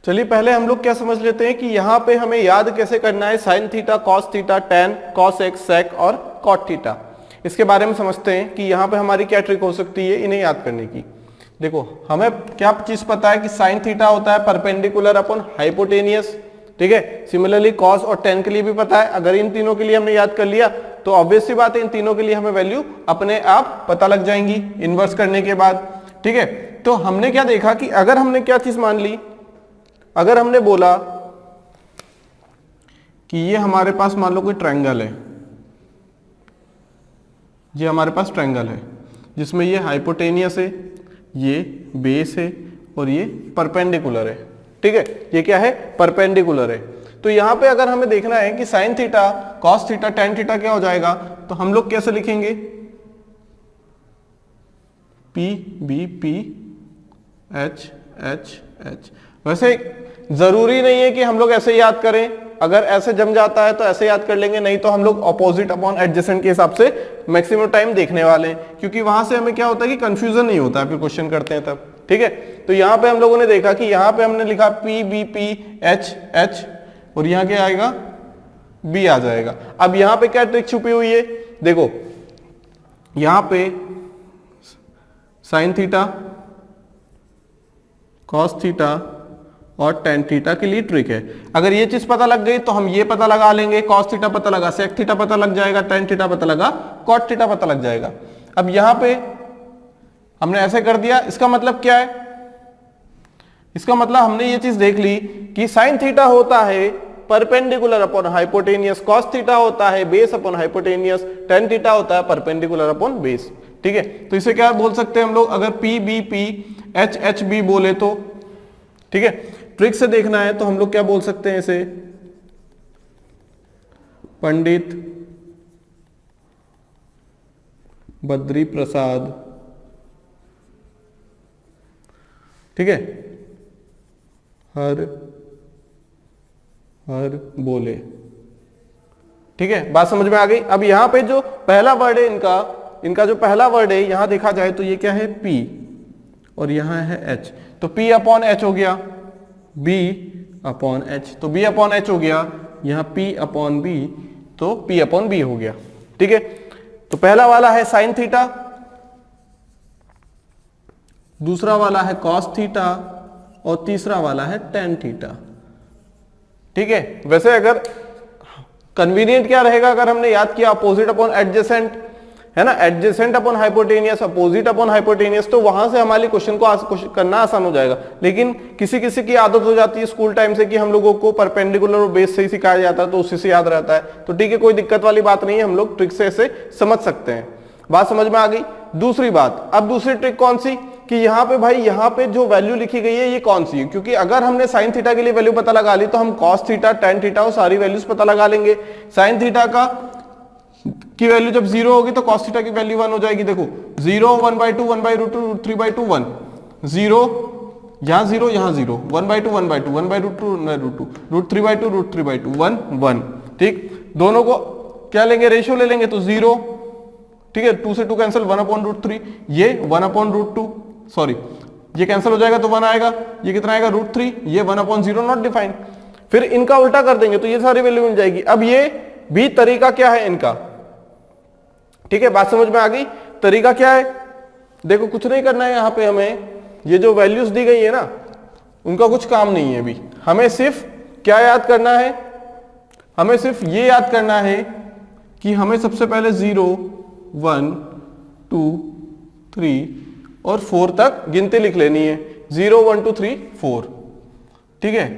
चलिए पहले हम लोग क्या समझ लेते हैं कि यहाँ पे हमें याद कैसे करना है sine theta, cos theta, tan, cos x, sec और कॉट थीटा। इसके बारे में समझते हैं कि यहाँ पे हमारी क्या ट्रिक हो सकती है इन्हें याद करने की। देखो हमें क्या चीज पता है कि साइन थीटा होता है परपेंडिकुलर अपॉन हाइपोटेनियस, ठीक है। सिमिलरली कॉस और टेन के लिए भी पता है। अगर इन तीनों के लिए हमने याद कर लिया तो ऑब्वियस सी बात है इन तीनों के लिए हमें वैल्यू अपने आप पता लग जाएंगी इन्वर्स करने के बाद, ठीक है। तो हमने क्या देखा कि अगर हमने क्या चीज मान ली, अगर हमने बोला कि ये हमारे पास मान लो कोई ट्रायंगल है, ये हमारे पास ट्रायंगल है जिसमें ये हाइपोटेनियस है, ये बेस है और ये परपेंडिकुलर है, ठीक है। ये क्या है, परपेंडिकुलर है। तो यहां पे अगर हमें देखना है कि sine theta, cos theta, tan theta क्या हो जाएगा, तो हम लोग कैसे लिखेंगे, P B P H H H. वैसे जरूरी नहीं है कि हम लोग ऐसे याद करें, अगर ऐसे जम जाता है तो ऐसे याद कर लेंगे, नहीं तो हम लोग ऑपोजिट अपॉन एडजेसेंट के हिसाब से मैक्सिमम टाइम देखने वाले हैं, क्योंकि वहां से हमें क्या होता है कि कंफ्यूजन नहीं होता है फिर क्वेश्चन करते हैं तब, ठीक है। तो यहाँ पे हम लोगों ने देखा कि यहाँ पे हमने लिखा P B P H H और यहाँ क्या आएगा, बी आ जाएगा। अब यहाँ पे क्या ट्रिक छुपी हुई है, देखो यहाँ पे साइन थीटा, कॉस थीटा और टेन थीटा के लिए ट्रिक है। अगर ये चीज पता लग गई तो हम ये पता लगा लेंगे, कॉस थीटा पता लगा, सेक थीटा पता लग जाएगा, टेन थीटा पता लगा, कॉट थीटा पता लग जाएगा। अब यहां पे हमने ऐसे कर दिया, इसका मतलब क्या है, इसका मतलब हमने ये चीज देख ली कि साइन थीटा होता है perpendicular upon hypotenuse, cos theta होता है base upon hypotenuse, tan theta होता है परपेंडिकुलर अपॉन बेस, ठीक है। तो इसे क्या बोल सकते हैं हम लोग, अगर P B P H H B बोले तो, ठीक है। ट्रिक से देखना है तो हम लोग क्या बोल सकते हैं इसे, पंडित बद्री प्रसाद, ठीक है, हर हर बोले, ठीक है। बात समझ में आ गई। अब यहां पे जो पहला वर्ड है इनका जो पहला वर्ड है यहां देखा जाए तो ये क्या है, P और यहां है H, तो P अपॉन H हो गया, B अपॉन H, तो B अपॉन H हो गया, यहां P अपॉन B, तो P अपॉन B हो गया, ठीक है। तो पहला वाला है साइन थीटा, दूसरा वाला है कॉस थीटा और तीसरा वाला है टेन थीटा, ठीक है। वैसे अगर कन्वीनियंट क्या रहेगा, अगर हमने याद किया अपोजिट अपॉन एडजेसेंट, है ना, adjacent upon hypotenuse, opposite upon hypotenuse, तो वहां से हमारे क्वेश्चन को करना आसान हो जाएगा। लेकिन किसी किसी की आदत हो जाती है स्कूल टाइम से कि हम लोगों को परपेंडिकुलर और बेस से ही सिखाया जाता है तो उसी से याद रहता है, तो ठीक है, कोई दिक्कत वाली बात नहीं है, हम लोग ट्रिक से ऐसे समझ सकते हैं। बात समझ में आ गई। दूसरी बात, अब दूसरी ट्रिक कौन सी, कि यहाँ पे भाई यहाँ पे जो वैल्यू लिखी गई है ये कौन सी है, क्योंकि अगर हमने साइन थीटा के लिए वैल्यू पता लगा ली तो हम कॉस थीटा, टेन थीटा और सारी वैल्यूज पता लगा लेंगे। साइन थीटा की वैल्यू जब 0 होगी तो कॉस थीटा की वैल्यू 1 हो जाएगी। देखो 0 1/2 1/√2 3/2 1, 0 यहाँ 0 यहाँ 0, 1/2 1/2 1/√2 1/√2 √3/2 √3/2 1 1, ठीक। दोनों को क्या लेंगे, रेशियो ले लेंगे, तो 0, ठीक है, 2 से 2 कैंसिल, 1/√3, ये 1/√2, सॉरी ये कैंसिल हो जाएगा तो 1 आएगा, ये कितना आएगा √3, ये 1/0 नॉट डिफाइंड। फिर इनका उल्टा कर देंगे तो ये सारी वैल्यू मिल जाएगी। अब ये भी तरीका क्या है इनका, ठीक है, बात समझ में आ गई। तरीका क्या है, देखो कुछ नहीं करना है, यहां पे हमें ये जो वैल्यूज दी गई है ना उनका कुछ काम नहीं है अभी, हमें सिर्फ क्या याद करना है, हमें सिर्फ ये याद करना है कि हमें सबसे पहले 0 1 2 3 और 4 तक गिनती लिख लेनी है, 0 1 2 3 4, ठीक है।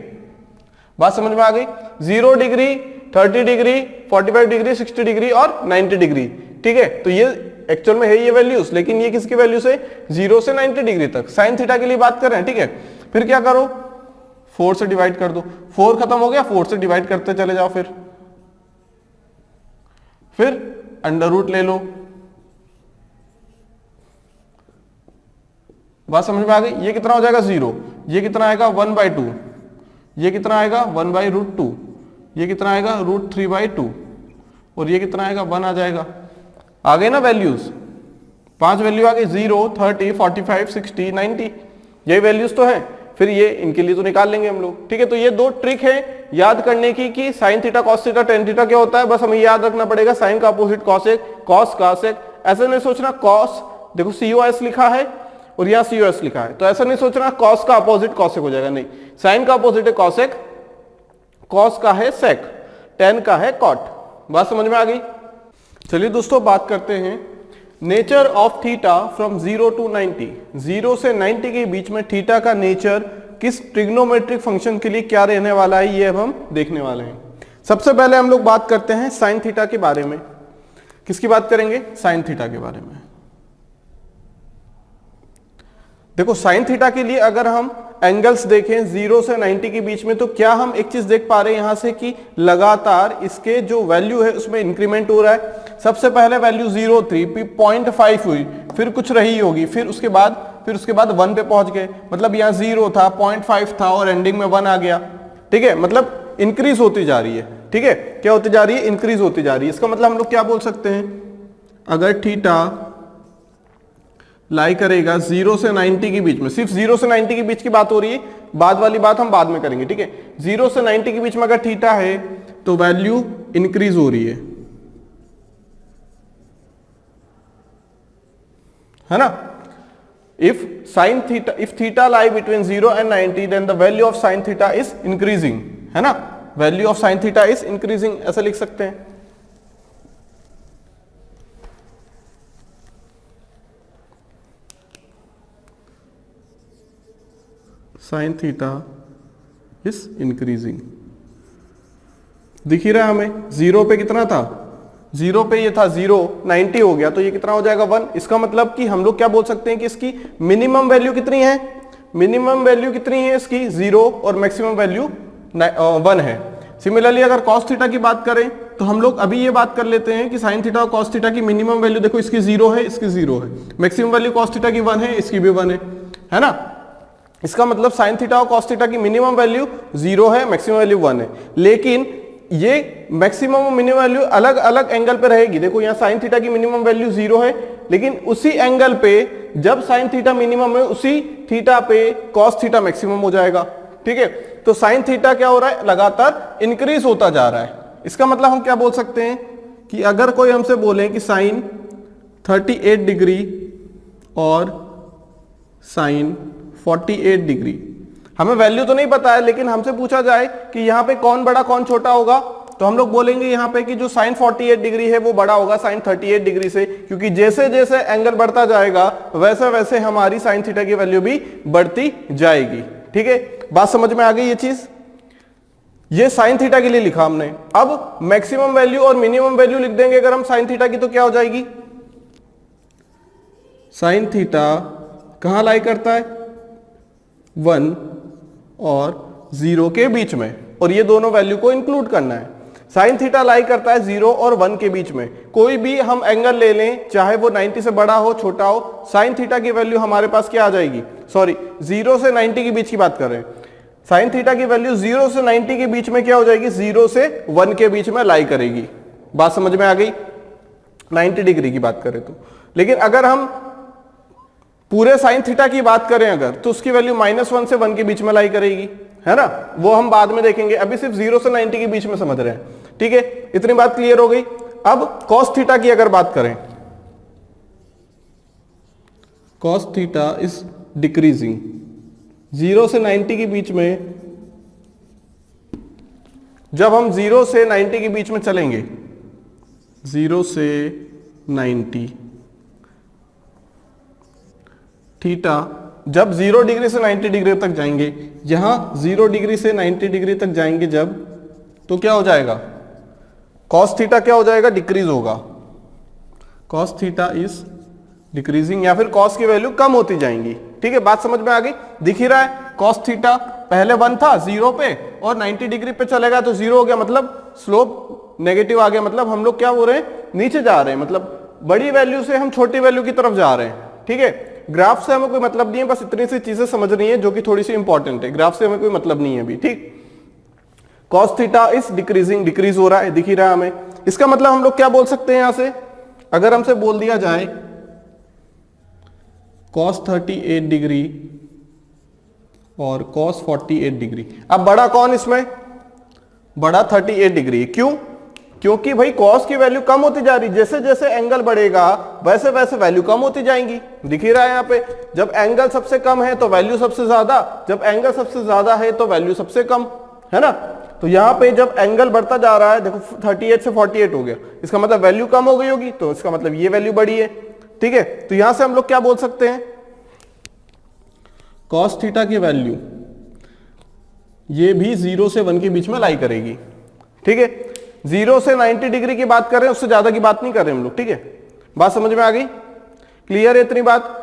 बात समझ में आ गई। 0 डिग्री, 30 डिग्री, 45 डिग्री, 60 डिग्री और 90 डिग्री, ठीक है। तो ये एक्चुअल में है ये वैल्यूज, लेकिन ये किसकी वैल्यू से, 0 से 90 डिग्री तक। साइन थीटा के लिए बात कर रहे हैं, ठीक है। फिर क्या करो, 4 से डिवाइड कर दो, 4 खत्म हो गया, 4 से डिवाइड करते चले जाओ, फिर अंडर रूट ले लो। बात समझ में आ गई। ये कितना हो जाएगा 0, ये कितना आएगा 1/2, ये कितना आएगा 1/√2, ये कितना आएगा √3/2 और ये कितना आएगा 1 आ जाएगा। आ गए ना वैल्यूज, 5 वैल्यू आ गई, 0 30 45 60 90, यही वैल्यूज तो है। फिर ये इनके लिए तो निकाल लेंगे हम लोग। ठीक है, तो ये दो ट्रिक है याद करने की कि sine theta cos theta tan theta क्या होता है। बस हमें याद रखना पड़ेगा साइन का अपोजिट कॉसेक, कॉस का सेक। ऐसा नहीं सोचना कॉस, देखो COS लिखा है और यहाँ COS लिखा है, तो ऐसा नहीं सोचना कॉस का अपोजिट कॉसेक हो जाएगा, नहीं। साइन का अपोजिट है कॉसेक, कॉस का है सेक, टेन का है कॉट। बात समझ में आ गई। चलिए दोस्तों बात करते हैं nature of theta from 0 to 90। 0 से 90 के बीच में थीटा का नेचर किस ट्रिग्नोमेट्रिक फंक्शन के लिए क्या रहने वाला है, ये अब हम देखने वाले हैं। सबसे पहले हम लोग बात करते हैं साइन थीटा के बारे में। किसकी बात करेंगे? साइन थीटा के बारे में। देखो साइन थीटा के लिए अगर हम एंगल्स देखें 0 से 90 के बीच में, तो क्या हम एक चीज देख पा रहे हैं यहां से कि लगातार इसके जो वैल्यू है उसमें इंक्रीमेंट हो रहा है। सबसे पहले वैल्यू 0 थी, फिर 0.5 हुई, फिर कुछ रही होगी, फिर उसके बाद 1 पे पहुंच गए। मतलब यहाँ 0 था, 0.5 था और एंडिंग में 1 आ गया। ठीक है, मतलब इंक्रीज होती जा रही है। ठीक है, क्या होती जा रही है? इंक्रीज होती जा रही है। इसका मतलब हम लोग क्या बोल सकते हैं, अगर थीटा लाई करेगा 0 से 90 के बीच में, सिर्फ 0 से 90 के बीच की बात हो रही है, बाद वाली बात हम बाद में करेंगे। ठीक है, 0 से 90 के बीच में अगर थीटा है तो वैल्यू इंक्रीज हो रही है ना। If theta lie between 0 and 90 then the value of sine theta is increasing, है ना। Value of sine theta is increasing, ऐसा लिख सकते हैं। साइन थीटा इज इंक्रीजिंग, दिख ही रहा है हमें। 0 पे कितना था? 0 पे ये था 0, 90 हो गया तो ये कितना हो जाएगा 1। इसका मतलब कि हम लोग क्या बोल सकते हैं कि इसकी मिनिमम वैल्यू कितनी है? मिनिमम वैल्यू कितनी है इसकी? 0 और मैक्सिमम वैल्यू 1 है। सिमिलरली अगर कॉस थीटा की बात करें तो हम लोग अभी ये बात कर लेते हैं कि साइन थीटा और कॉस थीटा की मिनिमम वैल्यू देखो, इसकी 0 है, इसकी 0 है। मैक्सिमम वैल्यू कॉस थीटा की 1 है, इसकी भी 1 है ना। इसका मतलब साइन थीटा और कॉस थीटा की मिनिमम वैल्यू 0 है, मैक्सिमम वैल्यू 1 है। लेकिन ये मैक्सिमम और मिनिमम वैल्यू अलग अलग एंगल पे रहेगी। देखो यहाँ साइन थीटा की मिनिमम वैल्यू 0 है, लेकिन उसी एंगल पे जब साइन थीटा मिनिमम है उसी थीटा पे कॉस थीटा मैक्सिमम हो जाएगा। ठीक है, तो साइन थीटा क्या हो रहा है? लगातार इंक्रीज होता जा रहा है। इसका मतलब हम क्या बोल सकते हैं कि अगर कोई हमसे बोले कि साइन 38 डिग्री और साइन 48 डिग्री, हमें वैल्यू तो नहीं पता है, लेकिन हमसे पूछा जाए कि यहाँ पे कौन बड़ा कौन छोटा होगा, तो हम लोग बोलेंगे यहाँ पे कि जो साइन 48 डिग्री है वो बड़ा होगा साइन 38 डिग्री से, क्योंकि जैसे जैसे एंगल बढ़ता जाएगा वैसे वैसे हमारी साइन थीटा की वैल्यू भी बढ़ती जाएगी। ठीक है, बात समझ में आ गई ये चीज? ये साइन थीटा के लिए लिखा हमने। अब मैक्सिमम वैल्यू और मिनिमम वैल्यू लिख देंगे अगर हम साइन थीटा की, तो क्या हो जाएगी? साइन थीटा कहां लाई करता है? 1 और 0 के बीच में, और ये दोनों वैल्यू को इंक्लूड करना है। साइन थीटा लाई करता है 0 और 1 के बीच में। कोई भी हम एंगल ले लें, चाहे वो 90 से बड़ा हो छोटा हो, साइन थीटा की वैल्यू हमारे पास क्या आ जाएगी? सॉरी, 0 से 90 के बीच की बात कर रहे हैं। साइन थीटा की वैल्यू 0 से 90 के बीच में क्या हो जाएगी? 0 से 1 के बीच में लाई करेगी। बात समझ में आ गई? 90 डिग्री की बात करें तो। लेकिन अगर हम पूरे साइन थीटा की बात करें अगर, तो उसकी वैल्यू -1 से 1 के बीच में लाई करेगी, है ना। वो हम बाद में देखेंगे, अभी सिर्फ 0 से 90 के बीच में समझ रहे हैं। ठीक है, इतनी बात क्लियर हो गई। अब कॉस थीटा की अगर बात करें, कॉस थीटा इज डिक्रीजिंग। 0 से 90 के बीच में, जब हम 0 से 90 के बीच में चलेंगे, 0 से 90, थीटा जब 0 डिग्री से 90 डिग्री तक जाएंगे, यहां 0 डिग्री से 90 डिग्री तक जाएंगे जब, तो क्या हो जाएगा? कॉस थीटा क्या हो जाएगा? डिक्रीज होगा। कॉस थीटा इज डिक्रीजिंग, या फिर कॉस की वैल्यू कम होती जाएंगी। ठीक है, बात समझ में आ गई? दिख ही रहा है, कॉस थीटा पहले 1 था 0 पे और 90 डिग्री पे चलेगा तो 0 हो गया, मतलब स्लोप नेगेटिव आ गया। मतलब हम लोग क्या हो रहे हैं? नीचे जा रहे हैं, मतलब बड़ी वैल्यू से हम छोटी वैल्यू की तरफ जा रहे हैं। ठीक है, ग्राफ से हमें कोई मतलब नहीं है, बस इतनी सी चीजें समझनी है जो कि थोड़ी सी इंपॉर्टेंट है। ग्राफ से हमें कोई मतलब नहीं है अभी। ठीक, cos theta is decreasing, decrease हो रहा है, दिख ही रहा है हमें। इसका मतलब हम लोग क्या बोल सकते हैं यहां से? अगर हमसे बोल दिया जाए cos 38 डिग्री और cos 48 डिग्री। अब बड़ा कौन इसमें? बड़ा 38 डिग्री। क्यों? क्योंकि भाई cos की वैल्यू कम होती जा रही, जैसे जैसे एंगल बढ़ेगा वैसे वैसे वैल्यू कम होती जाएंगी। दिख ही रहा है यहाँ पे, जब एंगल सबसे कम है तो वैल्यू सबसे ज्यादा, जब एंगल सबसे ज्यादा है तो वैल्यू सबसे कम, है ना। तो यहाँ पे जब एंगल बढ़ता जा रहा है, देखो 38 से 48 हो गया, इसका मतलब वैल्यू कम हो गई होगी, तो इसका मतलब ये वैल्यू बढ़ी है। ठीक है, तो यहां से हम लोग क्या बोल सकते हैं, cos थीटा की वैल्यू ये भी 0 से 1 के बीच में लाई करेगी। ठीक है, 0 से 90 डिग्री की बात कर रहे हैं, उससे ज्यादा की बात नहीं कर रहे हम लोग। ठीक है, बात समझ में आ गई? क्लियर है इतनी बात?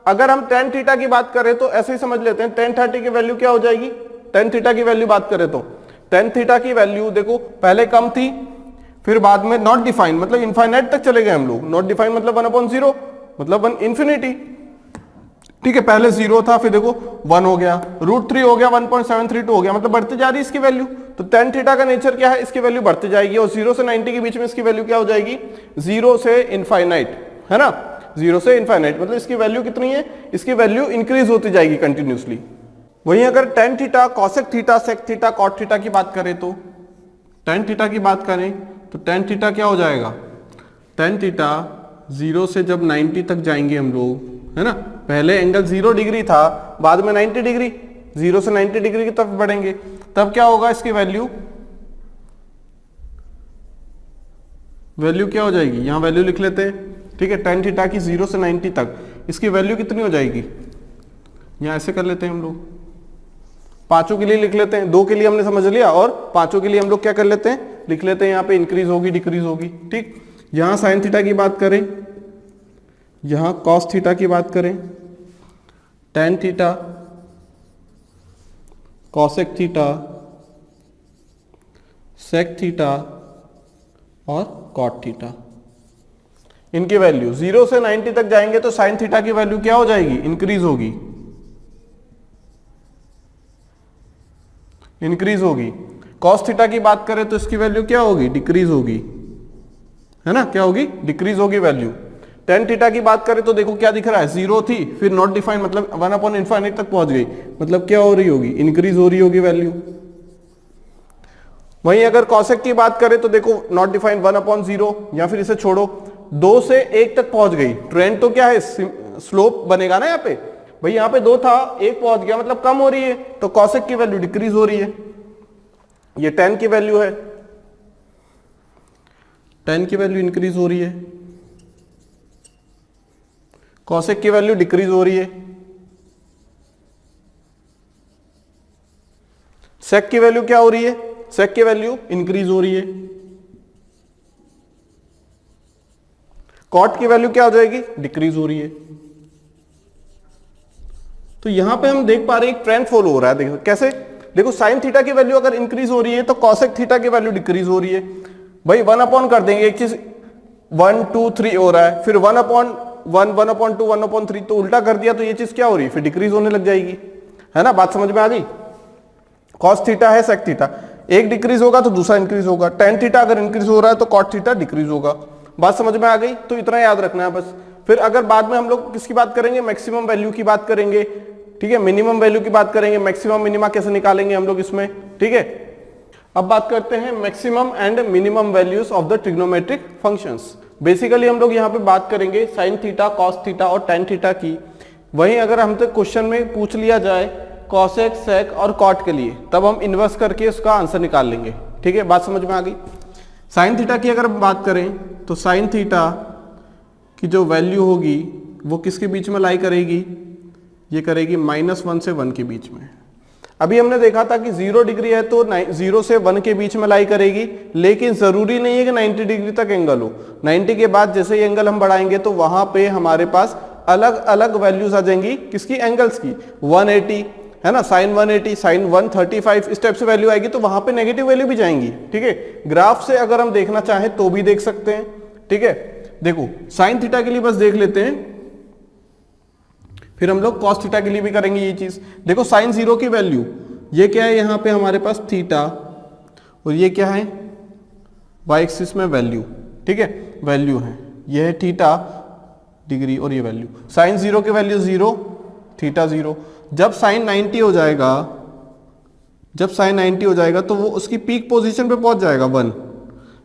अगर हम tan थीटा की बात करें तो ऐसे ही समझ लेते हैं, tan 30 की वैल्यू क्या हो जाएगी, tan थीटा की वैल्यू बात करें तो tan थीटा की वैल्यू देखो पहले कम थी, फिर बाद में नॉट डिफाइन मतलब इनफाइनाइट तक चले गए हम लोग। नॉट डिफाइन मतलब 1/0 मतलब 1 इंफिनिटी। ठीक है, पहले 0 था, फिर देखो 1 हो गया, √3 हो गया, 1.732 हो गया, मतलब बढ़ती जा रही है इसकी वैल्यू। तो tan थीटा का नेचर क्या है, इसकी वैल्यू बढ़ती जाएगी, और 0 से 90 के बीच में इसकी वैल्यू क्या हो जाएगी, 0 से इनफाइनाइट, है ना, 0 से इनफाइनाइट, मतलब इसकी वैल्यू कितनी है, इसकी वैल्यू इंक्रीज होती जाएगी कंटिन्यूसली। वहीं अगर tan theta, cosec theta, sec theta, cot theta की बात करें तो tan थीटा की बात करें तो tan थीटा क्या हो जाएगा, tan थीटा 0 से जब 90 तक जाएंगे हम लोग, है ना, पहले एंगल 0 डिग्री था, बाद में 90 डिग्री, 0 से 90 डिग्री की तरफ बढ़ेंगे, तब क्या होगा, इसकी वैल्यू क्या हो जाएगी, यहां वैल्यू लिख लेते हैं। ठीक है, tan थीटा की 0 से 90 तक इसकी वैल्यू कितनी हो जाएगी, यहां ऐसे कर लेते हैं हम लोग, पांचों के लिए लिख लेते हैं, 2 के लिए हमने समझ लिया, और पांचों के लिए हम लोग क्या कर लेते हैं, लिख लेते हैं, यहाँ पे इंक्रीज होगी डिक्रीज होगी। ठीक, यहां साइन थीटा की बात करें, यहां कॉस थीटा की बात करें, tan theta, cosec theta, sec theta और कॉट थीटा, इनकी वैल्यू 0 से 90 तक जाएंगे तो साइन थीटा की वैल्यू क्या हो जाएगी, इंक्रीज होगी, इंक्रीज होगी। कॉस थीटा की बात करें तो इसकी वैल्यू क्या होगी, डिक्रीज होगी, है ना, क्या होगी, डिक्रीज होगी वैल्यू। tan थीटा की बात करें तो देखो क्या दिख रहा है, 0 थी, फिर नॉट डिफाइंड मतलब 1/∞ तक पहुंच गई, मतलब क्या हो रही होगी, इंक्रीज हो रही होगी वैल्यू। वहीं अगर कॉसेक की बात करें तो देखो नॉट डिफाइंड 1/0, या फिर इसे छोड़ो 2 से 1 तक पहुंच गई, ट्रेंड तो क्या है, स्लोप बनेगा ना यहाँ पे, भाई यहाँ पे 2 था 1 पहुंच गया मतलब कम हो रही है, तो कॉसेक की वैल्यू डिक्रीज हो रही है। ये tan की वैल्यू है, tan की वैल्यू इंक्रीज हो रही है, कॉसेक की वैल्यू डिक्रीज हो रही है, सेक की वैल्यू क्या हो रही है, सेक की वैल्यू इंक्रीज हो रही है, कॉट की वैल्यू क्या हो जाएगी, डिक्रीज हो रही है। तो यहां पे हम देख पा रहे हैं एक ट्रेंड फॉलो हो रहा है, देखो कैसे, देखो साइन थीटा की वैल्यू अगर इंक्रीज हो रही है तो कॉसेक थीटा की वैल्यू डिक्रीज हो रही है। भाई 1 कर देंगे, एक चीज 1 2 3 हो रहा है, फिर 1/1 1/2 1/3, तो उल्टा कर दिया तो ये चीज क्या हो रही है, फिर डिक्रीज होने लग जाएगी, है ना, बात समझ में आ गई। कॉस थीटा है, सेक थीटा, एक डिक्रीज होगा तो दूसरा इंक्रीज होगा, tan थीटा अगर इंक्रीज हो रहा है तो कॉट थीटा डिक्रीज होगा, बात समझ में आ गई। तो इतना याद रखना है बस। फिर अगर बाद में हम लोग किसकी बात करेंगे, मैक्सिमम वैल्यू की बात करेंगे, ठीक है, मिनिमम वैल्यू की बात करेंगे, मैक्सिमम मिनिमा कैसे निकालेंगे हम लोग इसमें। ठीक है, अब बात करते हैं maximum and minimum values of the trigonometric functions. Basically हम लोग यहाँ पे बात करेंगे साइन थीटा, कॉस थीटा और tan थीटा की। वहीं अगर हमसे क्वेश्चन में पूछ लिया जाए कॉसेक, सेक और कॉट के लिए, तब हम इन्वर्स करके उसका आंसर निकाल लेंगे। ठीक है, बात समझ में आ गई। साइन थीटा की अगर बात करें तो साइन थीटा की जो वैल्यू होगी वो किसके बीच में लाई करेगी, ये करेगी -1 से 1 के बीच में। अभी हमने देखा था कि 0 डिग्री है तो 0 से 1 के बीच में लाई करेगी, लेकिन जरूरी नहीं है कि 90 डिग्री तक एंगल हो। 90 के बाद जैसे ही एंगल हम बढ़ाएंगे तो वहां पे हमारे पास अलग अलग वैल्यूज आ जाएंगी, किसकी, एंगल्स की। 180 है ना, साइन 180, साइन 135, इस टाइप से वैल्यू आएगी, तो वहां पे नेगेटिव वैल्यू भी जाएंगी। ठीक है, ग्राफ से अगर हम देखना चाहें तो भी देख सकते हैं। ठीक है, देखो साइन थीटा के लिए बस देख लेते हैं, फिर हम लोग कॉस थीटा के लिए भी करेंगे ये चीज। देखो साइन 0 की वैल्यू ये क्या है, यहां पे हमारे पास थीटा, और ये क्या है, वाई एक्सिस में वैल्यू। ठीक है, वैल्यू है, ये है थीटा डिग्री और ये वैल्यू। साइन 0 की वैल्यू 0, थीटा 0, जब साइन 90 हो जाएगा, जब साइन 90 हो जाएगा तो वो उसकी पीक पोजीशन पे पहुंच जाएगा 1।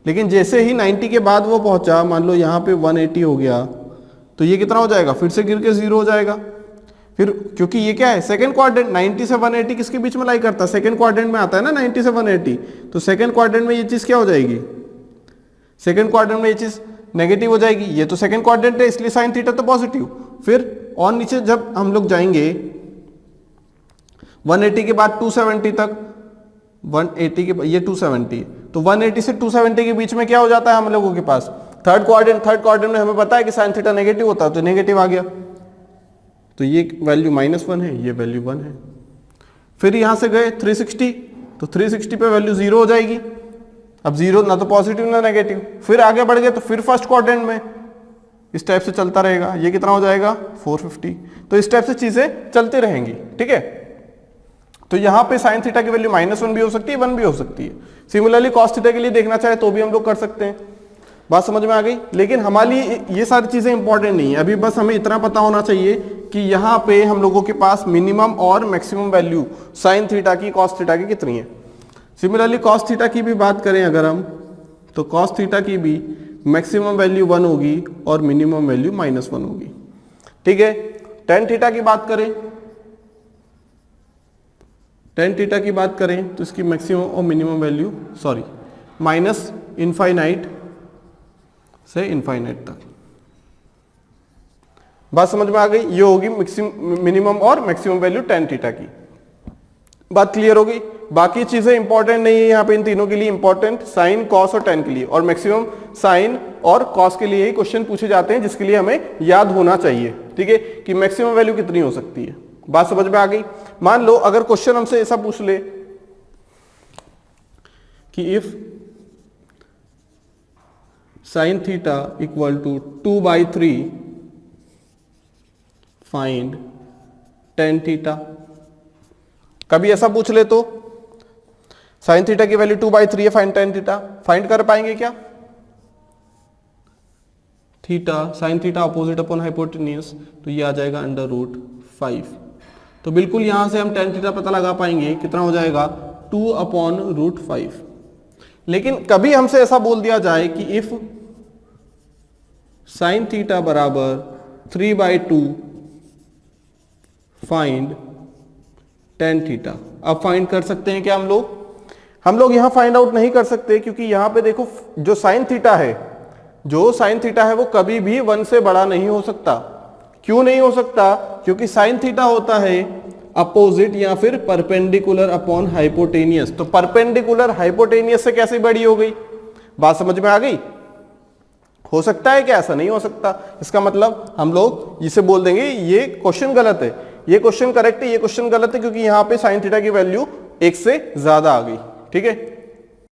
लेकिन जैसे ही 90 के बाद वो पहुंचा, मान लो यहाँ पे 180 हो गया, तो ये कितना हो जाएगा, फिर से गिर के 0 हो जाएगा। फिर क्योंकि ये क्या है, सेकंड क्वाड्रेंट, 90 से 180 किसके बीच में लाई करता है, सेकंड क्वाड्रेंट में आता है ना 90 से 180, तो सेकंड क्वाड्रेंट में ये चीज क्या हो जाएगी, सेकंड क्वाड्रेंट में ये चीज नेगेटिव हो जाएगी। ये तो सेकंड क्वाड्रेंट है इसलिए साइन थीटा तो पॉजिटिव। फिर और नीचे जब हम लोग जाएंगे 180 के बाद 270 तक, 180 के ये 270, तो 180 से 270 के बीच में क्या हो जाता है हम लोगों के पास, थर्ड क्वाड्रेंट में हमें पता है कि साइन थीटा नेगेटिव होता है, तो नेगेटिव आ गया, तो ये वैल्यू -1 है, ये वैल्यू 1 है। फिर यहां से गए 360, तो 360 पे वैल्यू 0 हो जाएगी। अब 0 ना तो पॉजिटिव ना नेगेटिव। फिर आगे बढ़ गए तो फिर फर्स्ट क्वाड्रेंट में इस टाइप से चलता रहेगा, ये कितना हो जाएगा 450। तो इस टाइप से चीजें चलती रहेंगी, ठीक है। तो यहां पे साइन थीटा की वैल्यू -1 भी हो सकती है, 1 भी हो सकती है। सिमिलरली कॉस थीटा के लिए देखना चाहे तो भी हम लोग कर सकते हैं। बात समझ में आ गई। लेकिन हमारे लिए ये सारी चीजें इंपॉर्टेंट नहीं है, अभी बस हमें इतना पता होना चाहिए कि यहाँ पे हम लोगों के पास मिनिमम और मैक्सिमम वैल्यू साइन थीटा की, कॉस थीटा की कितनी है। सिमिलरली कॉस थीटा की भी बात करें अगर हम, तो कॉस थीटा की भी मैक्सिमम वैल्यू 1 होगी और मिनिमम वैल्यू -1 होगी, ठीक है। टेन थीटा की बात करें, टेन थीटा की बात करें तो इसकी मैक्सिमम और मिनिमम वैल्यू माइनस इनफाइनाइट से इनफाइनाइट तक। बात समझ में आ गई। ये होगी मिनिमम और मैक्सिमम वैल्यू टेन थीटा की। बात क्लियर हो गई। बाकी चीजें इंपॉर्टेंट नहीं है यहाँ पे, इन तीनों के लिए इंपॉर्टेंट साइन, कॉस और टेन के लिए, और मैक्सिमम साइन और कॉस के लिए ही क्वेश्चन पूछे जाते हैं, जिसके लिए हमें याद होना चाहिए, ठीक है, कि मैक्सिमम वैल्यू कितनी हो सकती है। बात समझ में आ गई। मान लो अगर क्वेश्चन हमसे ऐसा पूछ ले कि if sine theta equal to 2/3 find tan theta, कभी ऐसा पूछ ले तो साइन थीटा की वैल्यू 2/3 है, फाइंड टेन थीटा, फाइंड कर पाएंगे क्या। Theta sine theta opposite upon hypotenuse, तो ये आ जाएगा √5। तो बिल्कुल यहां से हम टेन थीटा पता लगा पाएंगे, कितना हो जाएगा 2/√5। लेकिन कभी हमसे ऐसा बोल दिया जाए कि इफ साइन थीटा बराबर 3/2 फाइंड टेन थीटा, अब फाइंड कर सकते हैं क्या हम लोग यहां फाइंड आउट नहीं कर सकते, क्योंकि यहां पे देखो जो साइन थीटा है वो कभी भी 1 से बड़ा नहीं हो सकता। क्यों नहीं हो सकता, क्योंकि साइन थीटा होता है अपोजिट या फिर परपेंडिकुलर अपॉन हाइपोटेनियस। तो परपेंडिकुलर हाइपोटेनियस से कैसे बड़ी हो गई, बात समझ में आ गई। हो सकता है क्या, ऐसा नहीं हो सकता। इसका मतलब हम लोग इसे बोल देंगे ये क्वेश्चन गलत है, ये क्वेश्चन करेक्ट है, ये क्वेश्चन गलत है, क्योंकि यहां पे साइन थीटा की वैल्यू 1 से ज्यादा आ गई, ठीक है।